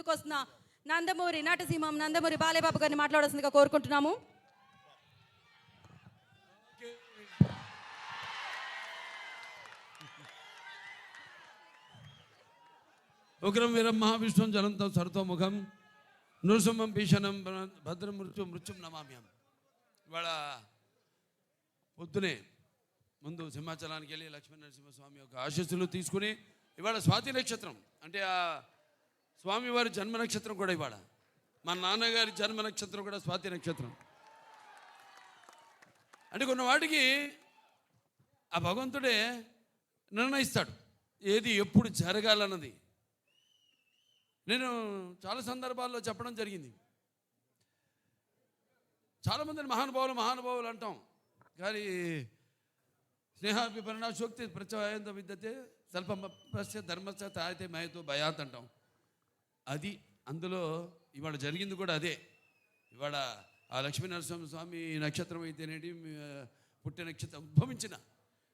ముందుకు వస్తున్న నందమూరి నటసింహం నందమూరి బాలయ్యబాబు గారిని మాట్లాడాల్సిందిగా కోరుకుంటున్నాము. ఉగ్రం వీరం మహావిష్ణుం జలంతం సర్వతోముఖం నృసింహం భీషణం భద్రం మృత్యుం నమామ్యం. ఇవాళ పొద్దునే ముందు సింహాచలానికి వెళ్ళి లక్ష్మీ నరసింహస్వామి యొక్క ఆశీస్సులు తీసుకుని ఇవాళ స్వాతి నక్షత్రం అంటే ఆ స్వామివారి జన్మ నక్షత్రం కూడా ఇవాళ మా నాన్నగారి జన్మ నక్షత్రం కూడా స్వాతి నక్షత్రం. అంటే కొన్ని వాటికి ఆ భగవంతుడే నిర్ణయిస్తాడు ఏది ఎప్పుడు జరగాలన్నది. నేను చాలా సందర్భాల్లో చెప్పడం జరిగింది. చాలామందిని మహానుభావులు అంటాం, కానీ స్నేహాభిపరిణాశోక్తి ప్రత్యయంత విద్యతే స్వల్పస్య ధర్మస్య తాయితే మాయతో భయాత్ అంటాం. అది అందులో ఇవాళ జరిగింది కూడా అదే. ఇవాళ ఆ లక్ష్మీ నరసింహస్వామి నక్షత్రం అయితేనేటి పుట్టిన నక్షత్రం ఉద్భవించిన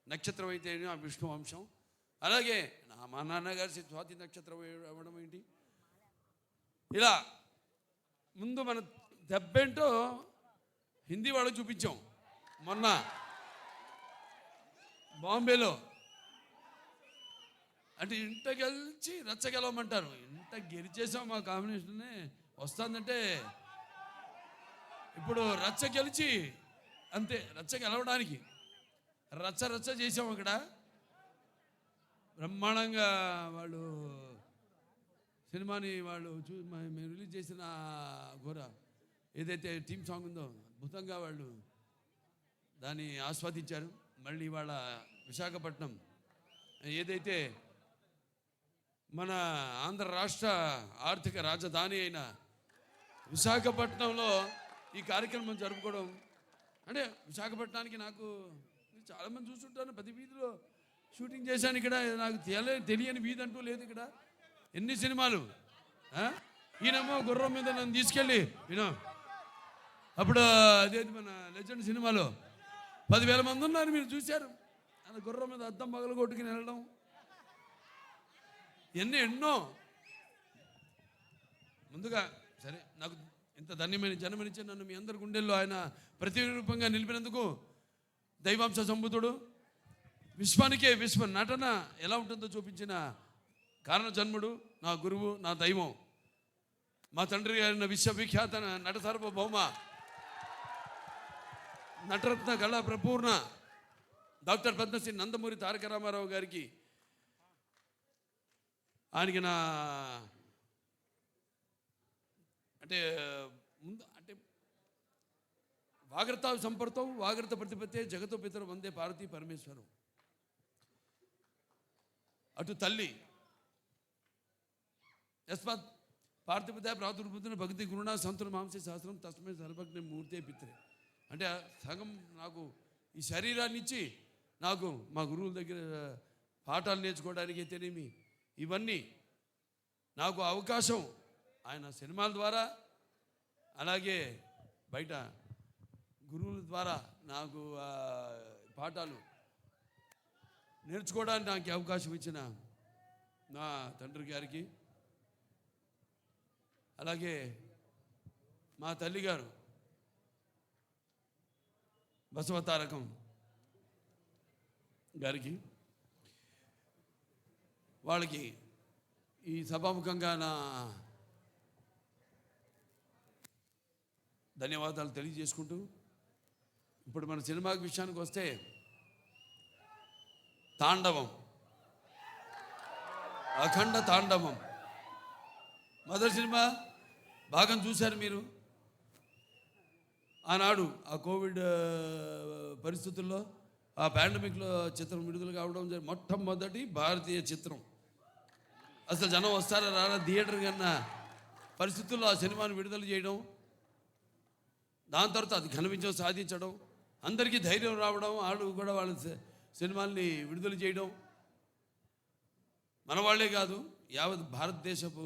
నక్షత్రం అయితేనే ఆ విష్ణు వంశం. అలాగే మా నాన్నగారి స్వాతి నక్షత్రం అవ్వడం ఏంటి. ఇలా ముందు మన దెబ్బేంటో హిందీ వాళ్ళకి చూపించాం. మొన్న బాంబేలో అంటే ఇంట గెలిచి రచ్చ గెలవమంటారు. ఇంట గెలిచేసాం మా కాంబినేషన్నే వస్తుందంటే ఇప్పుడు రచ్చ గెలిచి అంతే. రచ్చ గెలవడానికి రచ్చ చేసాం. అక్కడ బ్రహ్మాండంగా వాళ్ళు సినిమాని వాళ్ళు మేము రిలీజ్ చేసిన ఘోర ఏదైతే థీమ్ సాంగ్ ఉందో అద్భుతంగా వాళ్ళు దాన్ని ఆస్వాదించారు. మళ్ళీ వాళ్ళ విశాఖపట్నం ఏదైతే మన ఆంధ్ర రాష్ట్ర ఆర్థిక రాజధాని అయిన విశాఖపట్నంలో ఈ కార్యక్రమం జరుపుకోవడం అంటే విశాఖపట్నానికి నాకు చాలామంది చూస్తుంటాను. ప్రతి వీధిలో షూటింగ్ చేశాను. ఇక్కడ నాకు తెలియని వీధి అంటూ లేదు. ఇక్కడ ఎన్ని సినిమాలు. ఈయనేమో గుర్రం మీద నన్ను తీసుకెళ్ళి అప్పుడు అదేది మన లెజెండ్ సినిమాలో 10,000 మంది ఉన్నారు, మీరు చూశారు. అది గుర్రం మీద అద్దం పగలు కొట్టుకుని వెళ్ళడం ఎన్నో. ముందుగా సరే నాకు ఇంత ధన్యమైన జన్మనిచ్చి నన్ను మీ అందరి గుండెల్లో ఆయన ప్రతిరూపంగా నిలిపినందుకు దైవాంశ సంబుతుడు విశ్వానికే విశ్వ నటన ఎలా ఉంటుందో చూపించిన కారణ జన్ముడు నా గురువు నా దైవం మా తండ్రి గారిన విశ్వవిఖ్యాత నట సార్వభౌమ నటరత్న కళా ప్రపూర్ణ డాక్టర్ పద్మశ్రీ నందమూరి తారక రామారావు గారికి ఆయనకి నా అంటే ముందు అంటే వాగ్రత సంపర్తం వాగ్రత ప్రతిపత్తే జగతో పితరు వందే పార్వతీ పరమేశ్వరం. అటు తల్లి యస్మాత్ పార్థిపత ప్రాతుర్భుతున్న భక్తి గురుణ సంతుల మాంసే శాస్త్రం తస్మై సర్వజ్ఞ మూర్తే పిత్రే. అంటే సగం నాకు ఈ శరీరాన్ని ఇచ్చి నాకు మా గురువుల దగ్గర పాఠాలు నేర్చుకోవడానికి అయితేనేమి ఇవన్నీ నాకు అవకాశం ఆయన సినిమాల ద్వారా అలాగే బయట గురువుల ద్వారా నాకు పాఠాలు నేర్చుకోవడానికి నాకు అవకాశం ఇచ్చిన నా తండ్రి గారికి అలాగే మా తల్లిగారు బసవతారకం గారికి వాళ్ళకి ఈ సభాముఖంగా నా ధన్యవాదాలు తెలియజేసుకుంటూ ఇప్పుడు మన సినిమా విషయానికి వస్తే తాండవం అఖండ తాండవం మొదటి సినిమా భాగం చూశారు మీరు. ఆనాడు ఆ కోవిడ్ పరిస్థితుల్లో ఆ పాండమిక్లో చిత్రం విడుదల కావడం మొట్టమొదటి భారతీయ చిత్రం. అసలు జనం వస్తారా రారా థియేటర్ కన్నా పరిస్థితుల్లో ఆ సినిమాను విడుదల చేయడం, దాని తర్వాత అది ఘన విజయం సాధించడం, అందరికీ ధైర్యం రావడం, వాళ్ళు కూడా వాళ్ళ సినిమాల్ని విడుదల చేయడం, మన వాళ్ళే కాదు యావత్ భారతదేశపు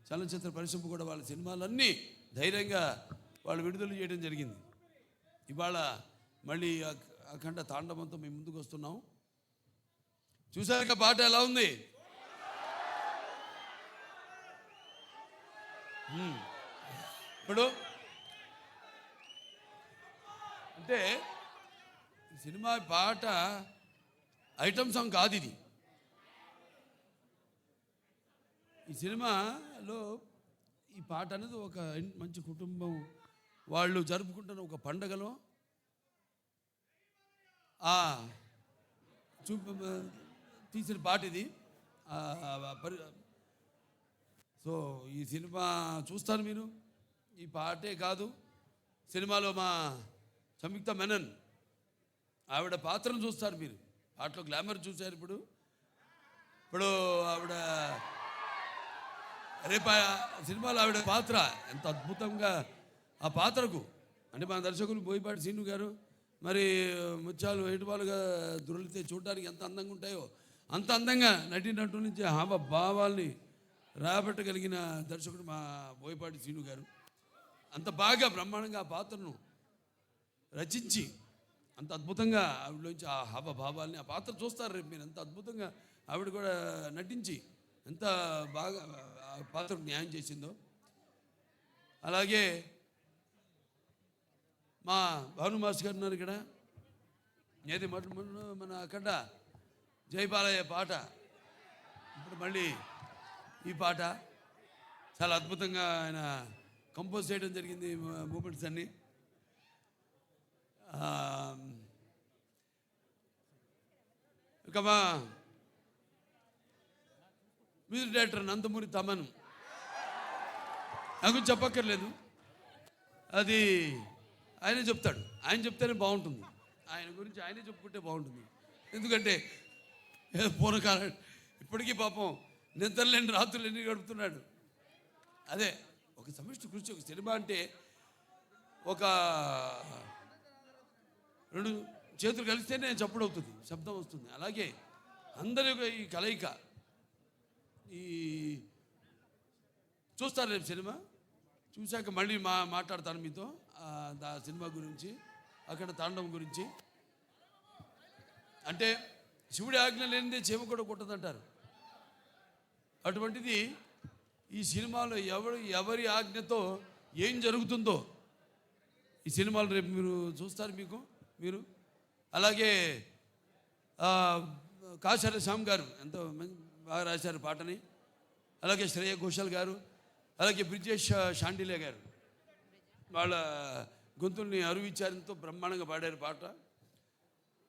చలనచిత్ర పరిశ్రమ కూడా వాళ్ళ సినిమాలన్నీ ధైర్యంగా వాళ్ళు విడుదల చేయడం జరిగింది. ఇవాళ మళ్ళీ అఖండ తాండవంతో మేము ముందుకు వస్తున్నాం. చూసాక పాట ఎలా ఉంది? ఇప్పుడు అంటే ఈ సినిమా పాట ఐటమ్ సాంగ్ కాదు ఇది. ఈ సినిమాలో ఈ పాట అనేది ఒక మంచి కుటుంబం వాళ్ళు జరుపుకుంటున్న ఒక పండగలో తీసిన పాట ఇది. సో ఈ సినిమా చూస్తారు మీరు. ఈ పాటే కాదు, సినిమాలో మా సంయుక్త మెనన్ ఆవిడ పాత్రను చూస్తారు మీరు. పాటలో గ్లామర్ చూశారు. ఇప్పుడు ఆవిడ రేపు సినిమాలో ఆవిడ పాత్ర ఎంత అద్భుతంగా ఆ పాత్రకు అంటే మన దర్శకులు బోయపాటి శ్రీను గారు మరి ముత్యాలు ఏటుపాలుగా దొరికితే చూడడానికి ఎంత అందంగా ఉంటాయో అంత అందంగా నటినట్టు నుంచి భావాల్ని రాబట్టగలిగిన దర్శకుడు మా బోయపాటి శ్రీను గారు. అంత బాగా బ్రహ్మాండంగా ఆ పాత్రను రచించి అంత అద్భుతంగా ఆవిడలోంచి ఆ భావాల్ని ఆ పాత్ర చూస్తారు రేపు మీరు. ఎంత అద్భుతంగా ఆవిడ కూడా నటించి ఎంత బాగా ఆ పాత్రకు న్యాయం చేసిందో. అలాగే మా భాను మాస్ గారు ఉన్నారు ఇక్కడ. ఏది మన అక్కడ జయపాలయ్య పాట, ఇప్పుడు మళ్ళీ ఈ పాట చాలా అద్భుతంగా ఆయన కంపోజ్ చేయడం జరిగింది. మూమెంట్స్ అన్నీ ఇక మా మ్యూజిక్ డైరెక్టర్ నందమూరి తమన్ నాకు చెప్పక్కర్లేదు, అది ఆయనే చెప్తాడు. ఆయన చెప్తేనే బాగుంటుంది. ఆయన గురించి ఆయనే చెప్పుకుంటే బాగుంటుంది. ఎందుకంటే పూర్వకాలం ఇప్పటికీ పాపం నిద్రలేని రాత్రులు ఎన్ని గడుపుతున్నాడు. అదే ఒక సమిష్టి కృషి. ఒక సినిమా అంటే ఒక 2 చేతులు కలిస్తేనే చప్పుడు అవుతుంది, శబ్దం వస్తుంది. అలాగే అందరి ఈ కలయిక ఈ చూస్తారు రేపు సినిమా చూశాక మళ్ళీ మాట్లాడతాను మీతో ఆ సినిమా గురించి, అక్కడ తాండవం గురించి. అంటే శివుడి ఆజ్ఞ లేనిదే చీమ కూడా కొట్టదంటారు. అటువంటిది ఈ సినిమాలో ఎవరి ఆజ్ఞతో ఏం జరుగుతుందో ఈ సినిమాలు రేపు మీరు చూస్తారు. మీరు అలాగే కాశాల శ్యామ్ గారు ఎంతో బాగా రాశారు పాటని. అలాగే శ్రేయ ఘోషాల్ గారు, అలాగే బ్రిజేష్ షాండిలే గారు వాళ్ళ గొంతుల్ని అరువిచ్చారు, ఎంతో బ్రహ్మాండంగా పాడారు పాట.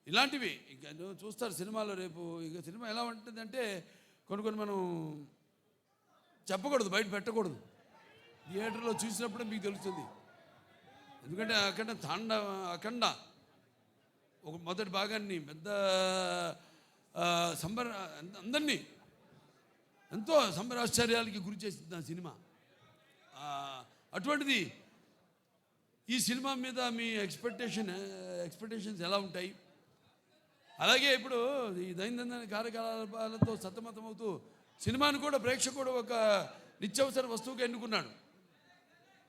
ఇలాంటివి ఇంకా చూస్తారు సినిమాలో రేపు. ఇక సినిమా ఎలా ఉంటుందంటే కొన్ని మనం చెప్పకూడదు, బయట పెట్టకూడదు. థియేటర్లో చూసినప్పుడే మీకు తెలుస్తుంది. ఎందుకంటే అఖండ ఒక మొదటి భాగాన్ని పెద్ద అందరినీ ఎంతో సంబరాశ్చర్యాలకి గురి చేసింది ఆ సినిమా. అటువంటిది ఈ సినిమా మీద మీ ఎక్స్పెక్టేషన్స్ ఎలా ఉంటాయి? అలాగే ఇప్పుడు ఈ దైనందిన కార్యకలాపాలతో సతమతమవుతూ సినిమాను కూడా ప్రేక్షకుడు ఒక నిత్యావసర వస్తువుగా ఎన్నుకున్నాడు.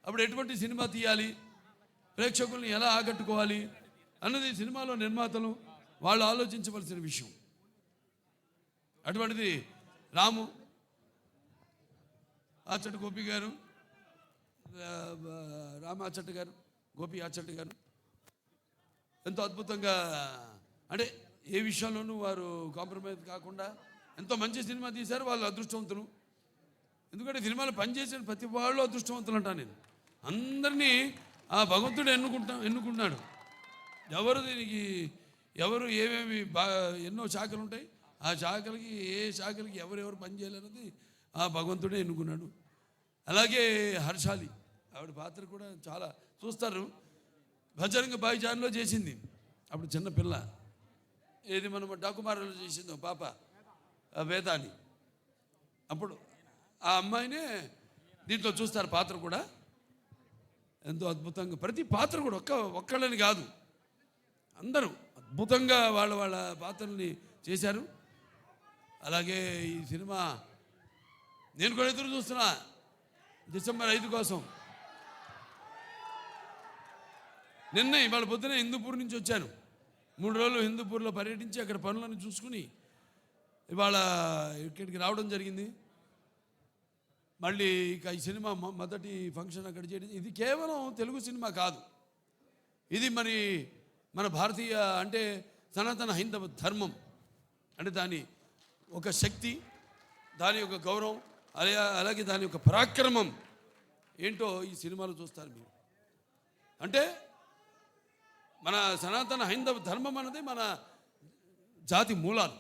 అప్పుడు ఎటువంటి సినిమా తీయాలి, ప్రేక్షకుల్ని ఎలా ఆకట్టుకోవాలి అన్నది సినిమాలో నిర్మాతలు వాళ్ళు ఆలోచించవలసిన విషయం. అటువంటిది రాము ఆచట్టు గోపి గారు, రామాచట్టు గారు, గోపి ఆచట్టు గారు ఎంతో అద్భుతంగా అంటే ఏ విషయంలోనూ వారు కాంప్రమైజ్ కాకుండా ఎంతో మంచి సినిమా తీశారు. వాళ్ళు అదృష్టవంతులు. ఎందుకంటే సినిమాలో పనిచేసిన ప్రతి వాళ్ళు అదృష్టవంతులు అంటాను నేను. అందరినీ ఆ భగవంతుడు ఎన్నుకున్నాడు. ఎవరు ఏమేమి ఎన్నో శాఖలు ఉంటాయి. ఆ శాఖలకి ఏ శాఖలకి ఎవరెవరు పనిచేయాలన్నది ఆ భగవంతుడే ఎన్నుకున్నాడు. అలాగే హర్షాలి ఆవిడ పాత్ర కూడా చాలా చూస్తారు. భజరంగ భాయిజాన్లో చేసింది అప్పుడు చిన్న పిల్ల. ఏది మనం డాకుమారలో చేసిందో పాప వేదాని. అప్పుడు ఆ అమ్మాయినే దీంట్లో చూస్తారు పాత్ర కూడా ఎంతో అద్భుతంగా. ప్రతి పాత్ర కూడా ఒక్కళ్ళని కాదు, అందరూ అద్భుతంగా వాళ్ళ పాత్రల్ని చేశారు. అలాగే ఈ సినిమా నేను కూడా ఎదురు చూస్తున్నా డిసెంబర్ 5 కోసం. ఇవాళ పొద్దున హిందూపూర్ నుంచి వచ్చాను. 3 రోజులు హిందూపూర్లో పర్యటించి అక్కడ పనులను చూసుకుని ఇవాళ ఇక్కడికి రావడం జరిగింది. మళ్ళీ ఇక ఈ సినిమా మొదటి ఫంక్షన్ అక్కడ చేయడం, ఇది కేవలం తెలుగు సినిమా కాదు, ఇది మరి మన భారతీయ అంటే సనాతన హైందవ ధర్మం అంటే దాని ఒక శక్తి, దాని యొక్క గౌరవం, అలాగే దాని యొక్క పరాక్రమం ఏంటో ఈ సినిమాలో చూస్తారు మీరు. అంటే మన సనాతన హైందవ ధర్మం అన్నది మన జాతి మూలాలు.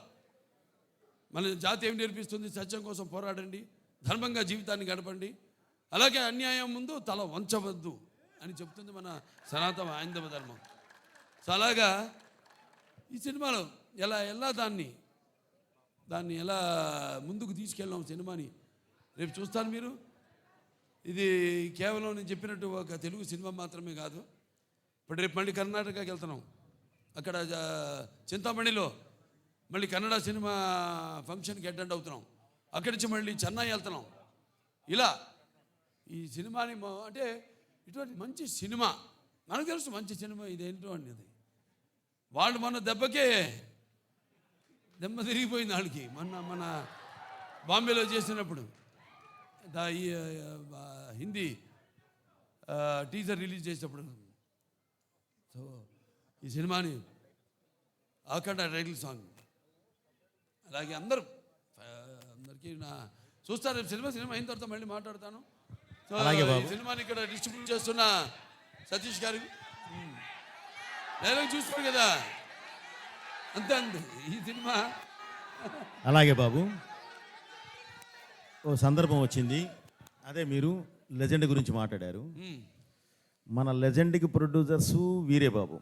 మన జాతి ఏమి నేర్పిస్తుంది? సత్యం కోసం పోరాడండి, ధర్మంగా జీవితాన్ని గడపండి, అలాగే అన్యాయం ముందు తల వంచవద్దు అని చెప్తుంది మన సనాతన హైందవ ధర్మం. సో అలాగా ఈ సినిమాలో ఎలా దాన్ని ఎలా ముందుకు తీసుకెళ్ళాం సినిమాని రేపు చూస్తాను మీరు. ఇది కేవలం నేను చెప్పినట్టు ఒక తెలుగు సినిమా మాత్రమే కాదు. ఇప్పుడు రేపు మళ్ళీ కర్ణాటకకి వెళ్తున్నాం, అక్కడ చింతామణిలో మళ్ళీ కన్నడ సినిమా ఫంక్షన్కి అటెండ్ అవుతున్నాం, అక్కడి నుంచి మళ్ళీ చెన్నై వెళ్తున్నాం. ఇలా ఈ సినిమాని అంటే ఇటువంటి మంచి సినిమా మనకు తెలుసు, మంచి సినిమా ఇదేంటో అనేది. వాళ్ళు మన దెబ్బకే దెబ్బ తిరిగిపోయింది వాళ్ళకి. మన బాంబేలో చేసినప్పుడు ఈ హిందీ టీజర్ రిలీజ్ చేసినప్పుడు. సో ఈ సినిమాని ఆఖండ టైటిల్ సాంగ్, అలాగే అందరికీ చూస్తారు. సినిమా అయిన తర్వాత మళ్ళీ మాట్లాడతాను. సో ఈ సినిమాని ఇక్కడ డిస్ట్రిబ్యూట్ చేస్తున్న సతీష్ గారు డైలాగ్ చూస్తారు కదా, అంతే ఈ సినిమా. అలాగే బాబు, ఓ సందర్భం వచ్చింది, అదే మీరు లెజెండ్ గురించి మాట్లాడారు. మన లెజెండ్కి ప్రొడ్యూసర్సు వీరే బాబు,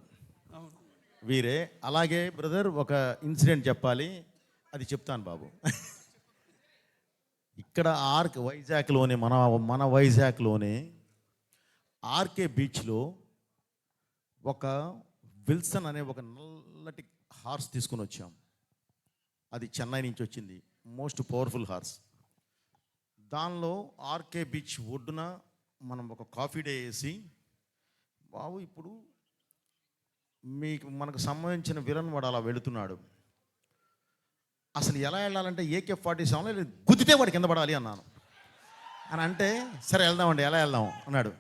వీరే. అలాగే బ్రదర్ ఒక ఇన్సిడెంట్ చెప్పాలి, అది చెప్తాను బాబు. ఇక్కడ వైజాగ్లోనే మన వైజాగ్లోనే ఆర్కే బీచ్లో ఒక విల్సన్ అనే ఒక నల్లటి హార్స్ తీసుకుని వచ్చాం. అది చెన్నై నుంచి వచ్చింది, మోస్ట్ పవర్ఫుల్ హార్స్. దానిలో ఆర్కే బీచ్ ఒడ్డున మనం ఒక కాఫీ డే వేసి, బాబు ఇప్పుడు మనకు సంబంధించిన విలన్ వాడు అలా వెళుతున్నాడు, అసలు ఎలా వెళ్ళాలంటే AK-47 గుద్దితే వాడు కింద పడాలి అన్నాను. అని అంటే సరే వెళ్దామండి, ఎలా వెళ్దాం అన్నాడు.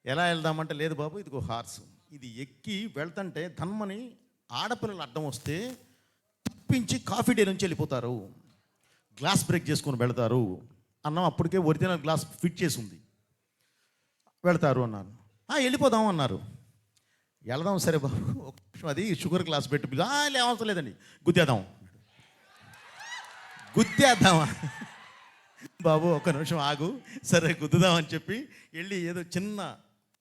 ఎలా వెళ్దామంటే లేదు బాబు ఇదిగో హార్స్, ఇది ఎక్కి వెళ్తుంటే ధన్మని ఆడపిల్లలు అడ్డం వస్తే తప్పించి కాఫీ డే నుంచి వెళ్ళిపోతారు, గ్లాస్ బ్రేక్ చేసుకొని వెళ్తారు అన్నాం. అప్పటికే ఒరిజినల్ గ్లాస్ ఫిట్ చేసి ఉంది, వెళ్తారు అన్నాను. వెళ్ళిపోదాం అన్నారు. వెళదాం సరే బాబు, ఒక నిమిషం అది షుగర్ గ్లాస్ పెట్టి అవసరం లేదండి గుద్దేద్దామా బాబు, ఒక నిమిషం ఆగు, సరే గుద్దుదామని చెప్పి వెళ్ళి ఏదో చిన్న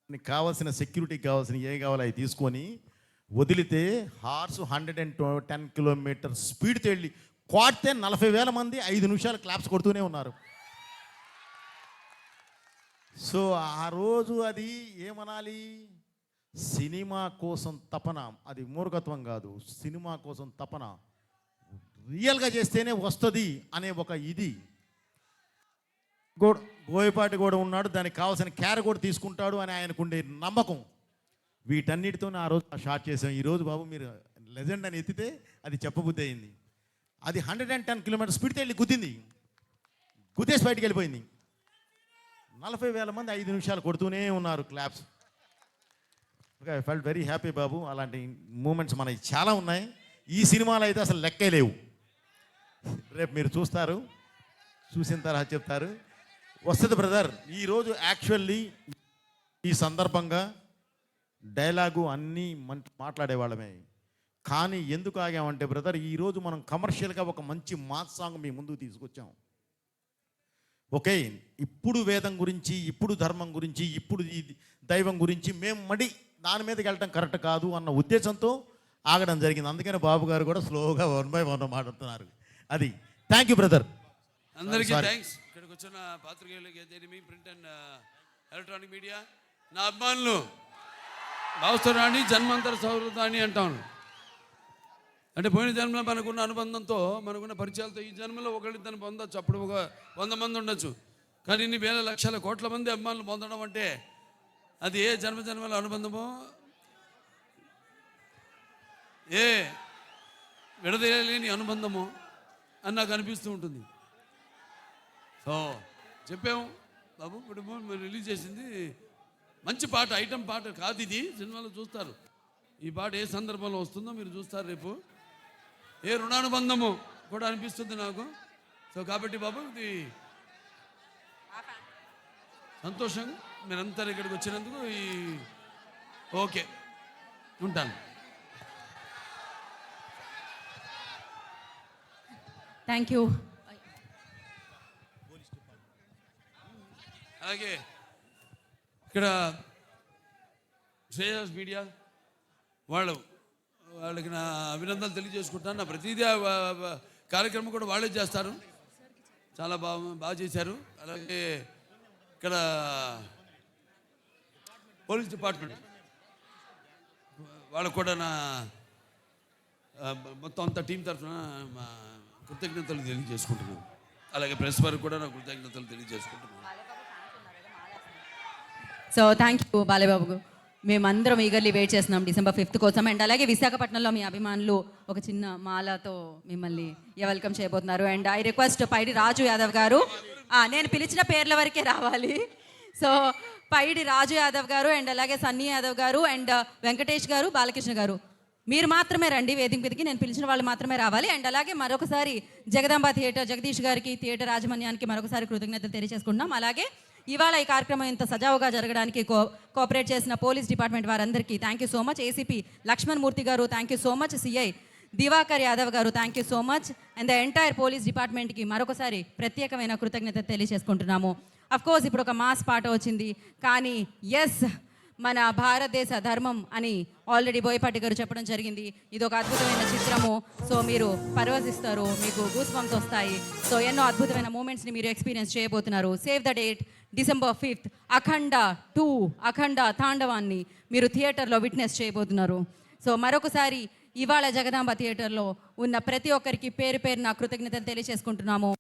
నీకు కావాల్సిన సెక్యూరిటీకి కావాల్సిన ఏ కావాలో అవి తీసుకొని వదిలితే హార్స్ 110 కిలోమీటర్ స్పీడ్తో వెళ్ళి కొడితే 40,000 మంది 5 నిమిషాలు క్లాప్స్ కొడుతూనే ఉన్నారు. సో ఆ రోజు అది ఏమనాలి, సినిమా కోసం తపన, అది మూర్ఖత్వం కాదు, సినిమా కోసం తపన, రియల్గా చేస్తేనే వస్తుంది అనే ఒక ఇది. బోయపాటి కూడా ఉన్నాడు, దానికి కావాల్సిన క్యార కూడా తీసుకుంటాడు అని ఆయనకుండే నమ్మకం. వీటన్నిటితోనే ఆ రోజు షార్ట్ చేసాం. ఈరోజు బాబు మీరు లెజెండ్ అని ఎత్తితే అది చెప్పబుద్ధి అయింది. అది 110 కిలోమీటర్ స్పీడ్తో వెళ్ళి గుద్దేసి బయటికి వెళ్ళిపోయింది. 40,000 మంది 5 నిమిషాలు కొడుతూనే ఉన్నారు claps. I felt very happy బాబు. అలాంటి మూమెంట్స్ మనకి చాలా ఉన్నాయి. ఈ సినిమాలో అయితే అసలు లెక్కే లేవు. రేపు మీరు చూస్తారు, చూసిన తర్వాత చెప్తారు. వస్తుంది బ్రదర్. ఈరోజు యాక్చువల్లీ ఈ సందర్భంగా డైలాగు అన్నీ మాట్లాడేవాళ్ళమే, కానీ ఎందుకు ఆగామంటే బ్రదర్, ఈరోజు మనం కమర్షియల్గా ఒక మంచి మాస్ సాంగ్ మీ ముందుకు తీసుకొచ్చాం. ఓకే, ఇప్పుడు వేదం గురించి, ఇప్పుడు ధర్మం గురించి, ఇప్పుడు ఈ దైవం గురించి మేము దాని మీదకి వెళ్ళటం కరెక్ట్ కాదు అన్న ఉద్దేశంతో ఆగడం జరిగింది. అందుకని బాబు గారు కూడా స్లోగా 1 by 1 మాట్లాడుతున్నారు. అది థ్యాంక్ యూ బ్రదర్. అందరికీ థ్యాంక్స్. ఇక్కడికి వచ్చిన పాత్రికేయులకి, ప్రింట్ అండ్ ఎలక్ట్రానిక్ మీడియా, నా అభిమానులు, భావస్థరాణి జన్మాంతర సౌహృదాన్ని అంటాను. అంటే పోయిన జన్మలో మనకున్న అనుబంధంతో, మనకున్న పరిచయాలతో ఈ జన్మలో ఒకళ్ళిద్దరిని పొందొచ్చు, అప్పుడు ఒక 100 మంది ఉండొచ్చు. కానీ ఇన్ని వేల లక్షల కోట్ల మంది అభిమానులు పొందడం అంటే అది ఏ జన్మల అనుబంధమో, ఏ విడదీయలేని అనుబంధమో అని నాకు అనిపిస్తూ ఉంటుంది. సో చెప్పాము బాబు. ఇప్పుడు మీరు రిలీజ్ చేసింది మంచి పాట, ఐటమ్ పాట కాదు ఇది. సినిమాలో చూస్తారు ఈ పాట ఏ సందర్భంలో వస్తుందో మీరు చూస్తారు రేపు. ఏ రుణానుబంధము కూడా అనిపిస్తుంది నాకు. సో కాబట్టి బాబు ఇది సంతోషం మీరంతా ఇక్కడికి వచ్చినందుకు. ఓకే, ఉంటాను. Thank you. అలాగే ఇక్కడ శ్రేయస్ మీడియా వాళ్ళకి నా అభినందనలు తెలియజేసుకుంటాను. నా ప్రతిదీ కార్యక్రమం కూడా వాళ్ళే చేస్తారు. చాలా బాగా చేశారు. అలాగే ఇక్కడ పోలీస్ డిపార్ట్మెంట్ వాళ్ళకు కూడా నా మొత్తం అంతా టీం తరఫున మా కృతజ్ఞతలు తెలియజేసుకుంటున్నాను. అలాగే ప్రెస్ వారికి కూడా నా కృతజ్ఞతలు తెలియజేసుకుంటున్నాను. So thank you Balebabu. మేమందరం ఈగర్లీ వెయిట్ చేస్తున్నాం December 5th కోసం. అండ్ అలాగే విశాఖపట్నంలో మీ అభిమానులు ఒక చిన్న మాలతో మిమ్మల్ని వెల్కమ్ చేయబోతున్నారు. అండ్ ఐ రిక్వెస్ట్ పైడి రాజు యాదవ్ గారు, నేను పిలిచిన పేర్ల వరకే రావాలి. సో పైడి రాజు యాదవ్ గారు అండ్ అలాగే సన్నీ యాదవ్ గారు అండ్ వెంకటేష్ గారు, బాలకృష్ణ గారు, మీరు మాత్రమే రండి వేదిక మీదకి. నేను పిలిచిన వాళ్ళు మాత్రమే రావాలి. అండ్ అలాగే మరొకసారి జగదాంబ థియేటర్ జగదీష్ గారికి, థియేటర్ యాజమాన్యానికి మరొకసారి కృతజ్ఞతలు తెలియజేసుకుంటున్నాం. అలాగే ఇవాళ ఈ కార్యక్రమం ఇంత సజావుగా జరగడానికి కోఆపరేట్ చేసిన పోలీస్ డిపార్ట్మెంట్ వారందరికీ thank you so much. ACP Lakshman Murthy garu thank you so much. CI Divakar Yadav garu thank you so much. And the entire police డిపార్ట్మెంట్కి మరొకసారి ప్రత్యేకమైన కృతజ్ఞత తెలియజేసుకుంటున్నాము. అఫ్కోర్స్ ఇప్పుడు ఒక మాస్ పాట వచ్చింది, కానీ ఎస్ మన భారతదేశ ధర్మం అని ఆల్రెడీ బోయపాటి గారు చెప్పడం జరిగింది. ఇది ఒక అద్భుతమైన చిత్రము. సో మీరు పరవశిస్తారు, మీకు గూస్ బంప్స్ వస్తాయి. సో ఎన్నో అద్భుతమైన మూమెంట్స్ని మీరు ఎక్స్పీరియన్స్ చేయబోతున్నారు. Save the date December 5th అఖండ 2 అఖండ తాండవాన్ని మీరు థియేటర్లో విట్నెస్ చేయబోతున్నారు. సో మరొకసారి ఇవాళ జగదాంబ థియేటర్లో ఉన్న ప్రతి ఒక్కరికి పేరు పేరున కృతజ్ఞతలు తెలియజేసుకుంటున్నాము.